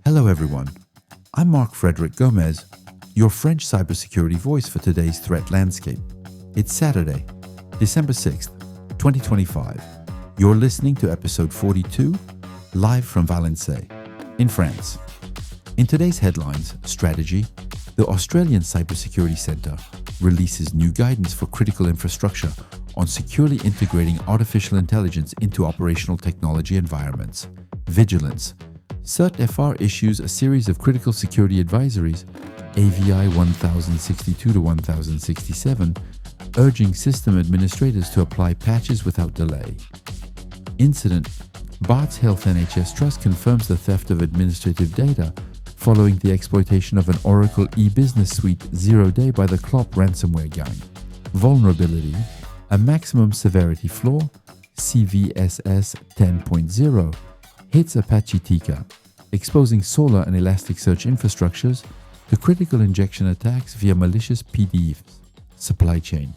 Hello everyone, I'm Marc-Frédéric Gomez, your French cybersecurity voice for today's threat landscape. It's Saturday, December 6th, 2025. You're listening to episode 42, live from Valenciennes, in France. In today's headlines, strategy, the Australian Cybersecurity Centre releases new guidance for critical infrastructure on securely integrating artificial intelligence into operational technology environments. Vigilance. CERT-FR issues a series of critical security advisories, AVI 1062 to 1067, urging system administrators to apply patches without delay. Incident. Barts Health NHS Trust confirms the theft of administrative data following the exploitation of an Oracle e-business suite 0-day by the Clop ransomware gang. Vulnerability. A maximum severity flaw, CVSS 10.0, hits Apache Tika, exposing Solar and Elasticsearch infrastructures to critical injection attacks via malicious PDFs. Supply chain.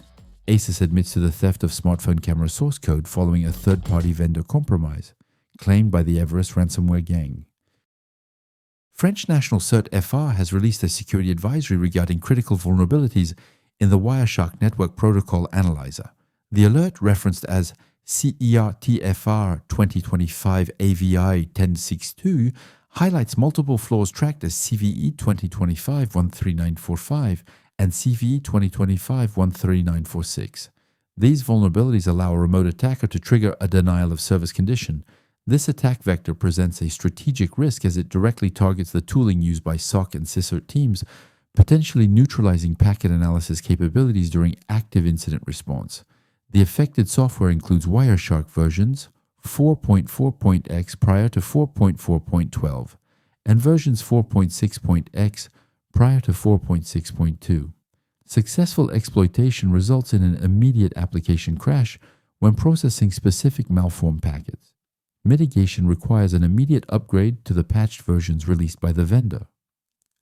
ASUS admits to the theft of smartphone camera source code following a third-party vendor compromise, claimed by the Everest ransomware gang. French national CERT-FR has released a security advisory regarding critical vulnerabilities in the Wireshark network protocol analyzer. The alert, referenced as CERT-FR 2025 AVI 1062, highlights multiple flaws tracked as CVE 2025 13945 and CVE 2025 13946. These vulnerabilities allow a remote attacker to trigger a denial of service condition. This attack vector presents a strategic risk as it directly targets the tooling used by SOC and CISRT teams, potentially neutralizing packet analysis capabilities during active incident response. The affected software includes Wireshark versions 4.4.x prior to 4.4.12 and versions 4.6.x prior to 4.6.2. Successful exploitation results in an immediate application crash when processing specific malformed packets. Mitigation requires an immediate upgrade to the patched versions released by the vendor.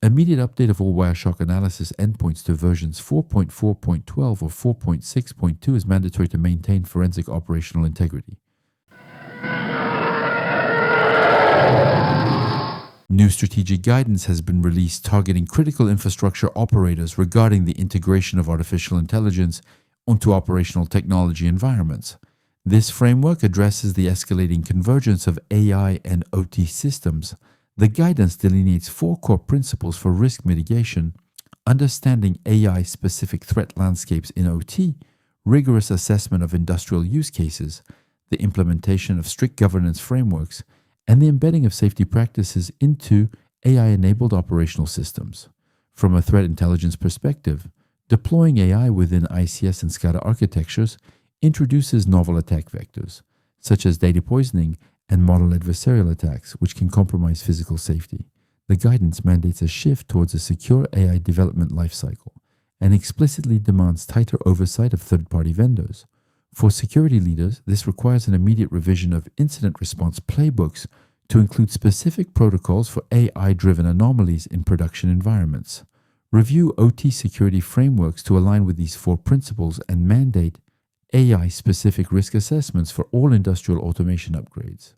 Immediate update of all Wireshark analysis endpoints to versions 4.4.12 or 4.6.2 is mandatory to maintain forensic operational integrity. New strategic guidance has been released targeting critical infrastructure operators regarding the integration of artificial intelligence onto operational technology environments. This framework addresses the escalating convergence of AI and OT systems. The guidance delineates 4 core principles for risk mitigation: understanding AI-specific threat landscapes in OT, rigorous assessment of industrial use cases, the implementation of strict governance frameworks, and the embedding of safety practices into AI-enabled operational systems. From a threat intelligence perspective, deploying AI within ICS and SCADA architectures introduces novel attack vectors, such as data poisoning and model adversarial attacks, which can compromise physical safety. The guidance mandates a shift towards a secure AI development lifecycle and explicitly demands tighter oversight of third-party vendors. For security leaders, this requires an immediate revision of incident response playbooks to include specific protocols for AI-driven anomalies in production environments. Review OT security frameworks to align with these 4 principles and mandate AI-specific risk assessments for all industrial automation upgrades.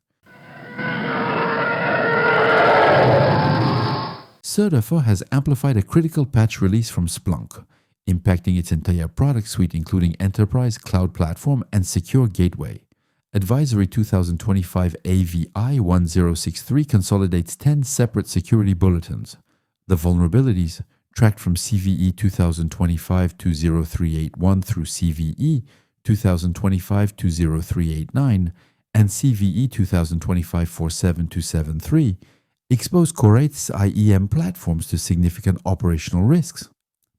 CERT-FR has amplified a critical patch release from Splunk, impacting its entire product suite including Enterprise, Cloud Platform, and Secure Gateway. Advisory 2025 AVI 1063 consolidates 10 separate security bulletins. The vulnerabilities, tracked from CVE 2025-20381 through CVE 2025-20389 and CVE 2025-47273, expose corrective IEM platforms to significant operational risks.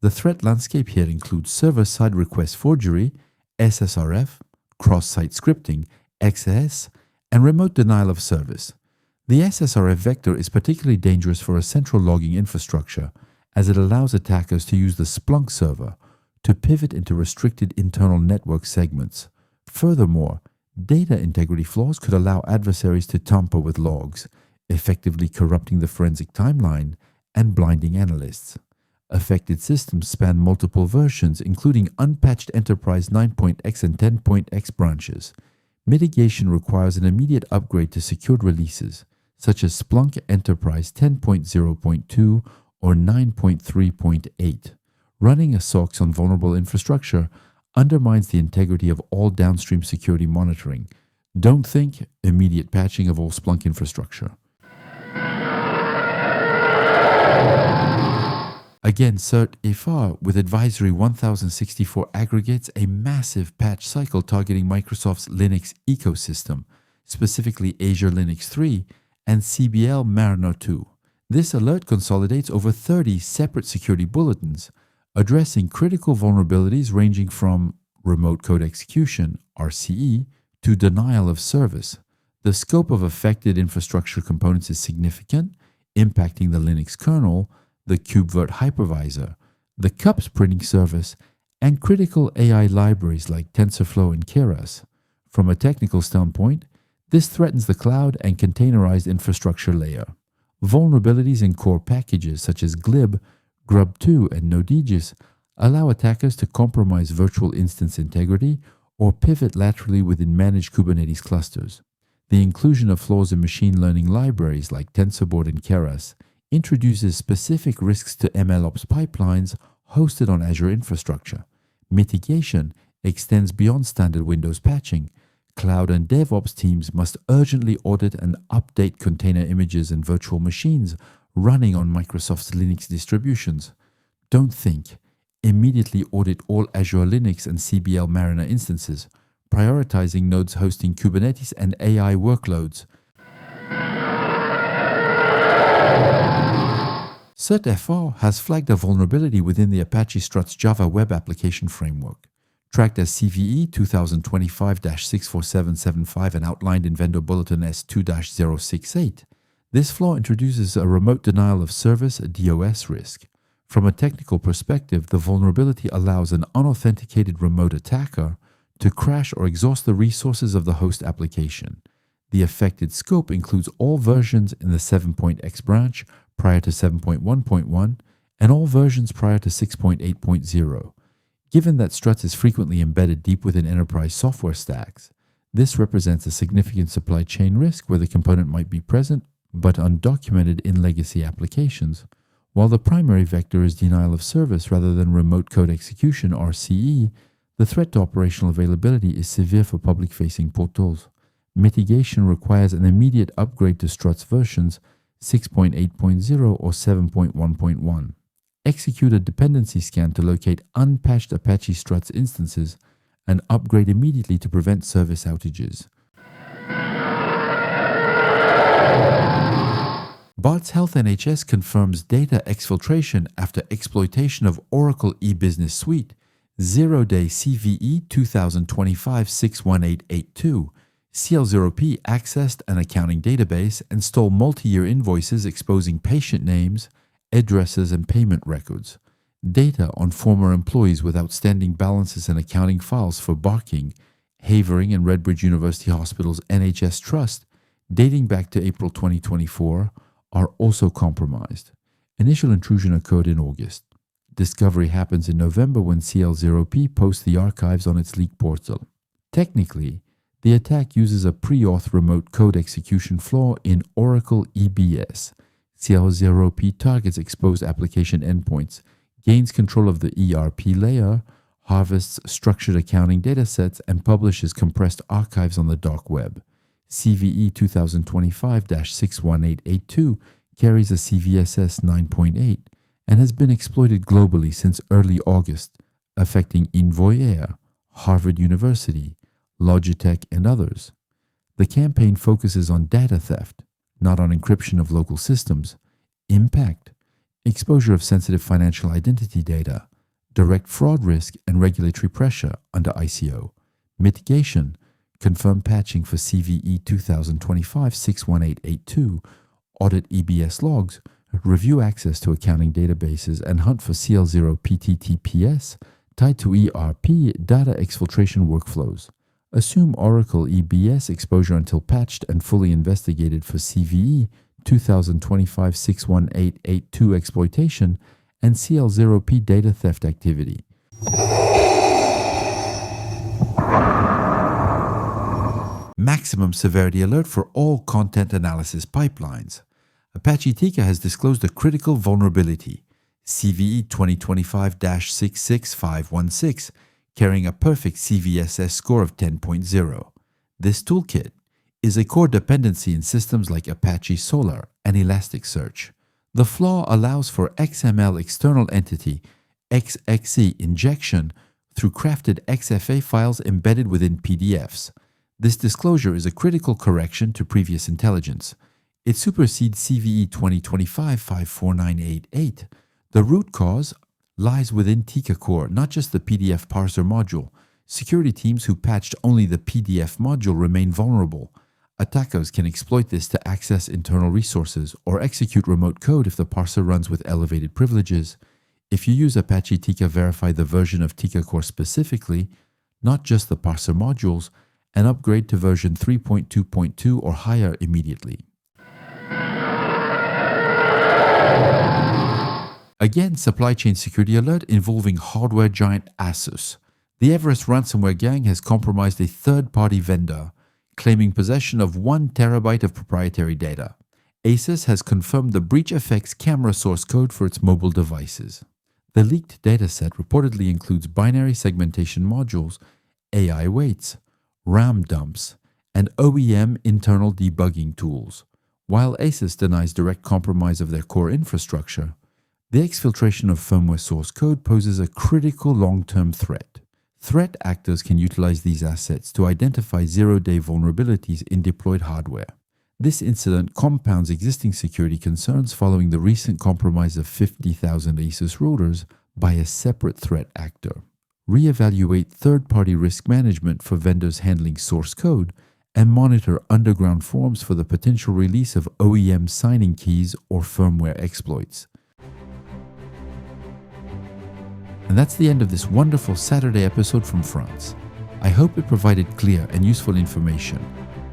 The threat landscape here includes server-side request forgery, SSRF, cross-site scripting, XS, and remote denial of service. The SSRF vector is particularly dangerous for a central logging infrastructure, as it allows attackers to use the Splunk server to pivot into restricted internal network segments. Furthermore, data integrity flaws could allow adversaries to tamper with logs, effectively corrupting the forensic timeline and blinding analysts. Affected systems span multiple versions, including unpatched Enterprise 9.x and 10.x branches. Mitigation requires an immediate upgrade to secured releases, such as Splunk Enterprise 10.0.2 or 9.3.8. Running a SOC on vulnerable infrastructure undermines the integrity of all downstream security monitoring. Don't think immediate patching of all Splunk infrastructure. Again, CERT-FR with advisory 1064 aggregates a massive patch cycle targeting Microsoft's Linux ecosystem, specifically Azure Linux 3 and CBL Mariner 2. This alert consolidates over 30 separate security bulletins, addressing critical vulnerabilities ranging from remote code execution, RCE, to denial of service. The scope of affected infrastructure components is significant, impacting the Linux kernel, the KubeVirt hypervisor, the CUPS printing service, and critical AI libraries like TensorFlow and Keras. From a technical standpoint, this threatens the cloud and containerized infrastructure layer. Vulnerabilities in core packages such as glib, grub2, and nodeaegis allow attackers to compromise virtual instance integrity or pivot laterally within managed Kubernetes clusters. The inclusion of flaws in machine learning libraries like TensorBoard and Keras introduces specific risks to MLOps pipelines hosted on Azure infrastructure. Mitigation extends beyond standard Windows patching. Cloud and DevOps teams must urgently audit and update container images and virtual machines running on Microsoft's Linux distributions. Don't think. Immediately audit all Azure Linux and CBL Mariner instances, prioritizing nodes hosting Kubernetes and AI workloads. CERT-FR has flagged a vulnerability within the Apache Struts Java Web Application Framework. Tracked as CVE 2025-64775 and outlined in Vendor Bulletin S2-068, this flaw introduces a remote denial of service DOS risk. From a technical perspective, the vulnerability allows an unauthenticated remote attacker to crash or exhaust the resources of the host application. The affected scope includes all versions in the 7.x branch prior to 7.1.1 and all versions prior to 6.8.0. Given that Struts is frequently embedded deep within enterprise software stacks, this represents a significant supply chain risk where the component might be present but undocumented in legacy applications. While the primary vector is denial of service rather than remote code execution RCE, the threat to operational availability is severe for public-facing portals. Mitigation requires an immediate upgrade to Struts versions 6.8.0 or 7.1.1. Execute a dependency scan to locate unpatched Apache Struts instances and upgrade immediately to prevent service outages. Barts Health NHS confirms data exfiltration after exploitation of Oracle eBusiness Suite, 0-day CVE 2025-61882. CL0P accessed an accounting database and stole multi-year invoices exposing patient names, addresses, and payment records. Data on former employees with outstanding balances and accounting files for Barking, Havering, and Redbridge University Hospital's NHS Trust, dating back to April 2024, are also compromised. Initial intrusion occurred in August. Discovery happens in November when CL0P posts the archives on its leak portal. Technically, the attack uses a pre-auth remote code execution flaw in Oracle EBS. CL0P targets exposed application endpoints, gains control of the ERP layer, harvests structured accounting datasets, and publishes compressed archives on the dark web. CVE 2025-61882 carries a CVSS 9.8 and has been exploited globally since early August, affecting Envoy, Harvard University, Logitech, and others. The campaign focuses on data theft, not on encryption of local systems, impact, exposure of sensitive financial identity data, direct fraud risk, and regulatory pressure under ICO, mitigation, confirm patching for CVE 2025-61882, audit EBS logs, review access to accounting databases, and hunt for CL0 PTTPS tied to ERP data exfiltration workflows. Assume Oracle EBS exposure until patched and fully investigated for CVE 2025-61882 exploitation and CL0P data theft activity. maximum severity alert for all content analysis pipelines. Apache Tika has disclosed a critical vulnerability, CVE 2025-66516, carrying a perfect CVSS score of 10.0. This toolkit is a core dependency in systems like Apache Solr and Elasticsearch. The flaw allows for XML external entity XXE injection through crafted XFA files embedded within PDFs. This disclosure is a critical correction to previous intelligence. It supersedes CVE 2025-54988. The root cause lies within Tika core, not just the PDF parser module. Security teams who patched only the PDF module remain vulnerable. Attackers can exploit this to access internal resources or execute remote code if the parser runs with elevated privileges. If you use Apache Tika, verify the version of Tika core specifically, not just the parser modules, and upgrade to version 3.2.2 or higher immediately. Again, supply chain security alert involving hardware giant ASUS. The Everest ransomware gang has compromised a third-party vendor, claiming possession of 1 terabyte of proprietary data. ASUS has confirmed the breach affects camera source code for its mobile devices. The leaked dataset reportedly includes binary segmentation modules, AI weights, RAM dumps, and OEM internal debugging tools. While ASUS denies direct compromise of their core infrastructure, the exfiltration of firmware source code poses a critical long-term threat. Threat actors can utilize these assets to identify zero-day vulnerabilities in deployed hardware. This incident compounds existing security concerns following the recent compromise of 50,000 ASUS routers by a separate threat actor. Reevaluate third-party risk management for vendors handling source code and monitor underground forms for the potential release of OEM signing keys or firmware exploits. And that's the end of this wonderful Saturday episode from France. I hope it provided clear and useful information.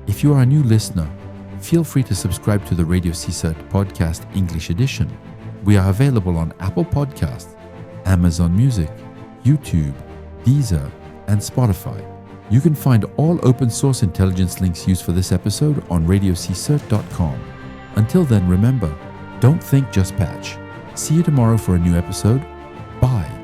If you are a new listener, feel free to subscribe to the RadioCSIRT Podcast English Edition. We are available on Apple Podcasts, Amazon Music, YouTube, Deezer, and Spotify. You can find all open source intelligence links used for this episode on RadioCSIRT.com. Until then, remember, don't think, just patch. See you tomorrow for a new episode. Bye.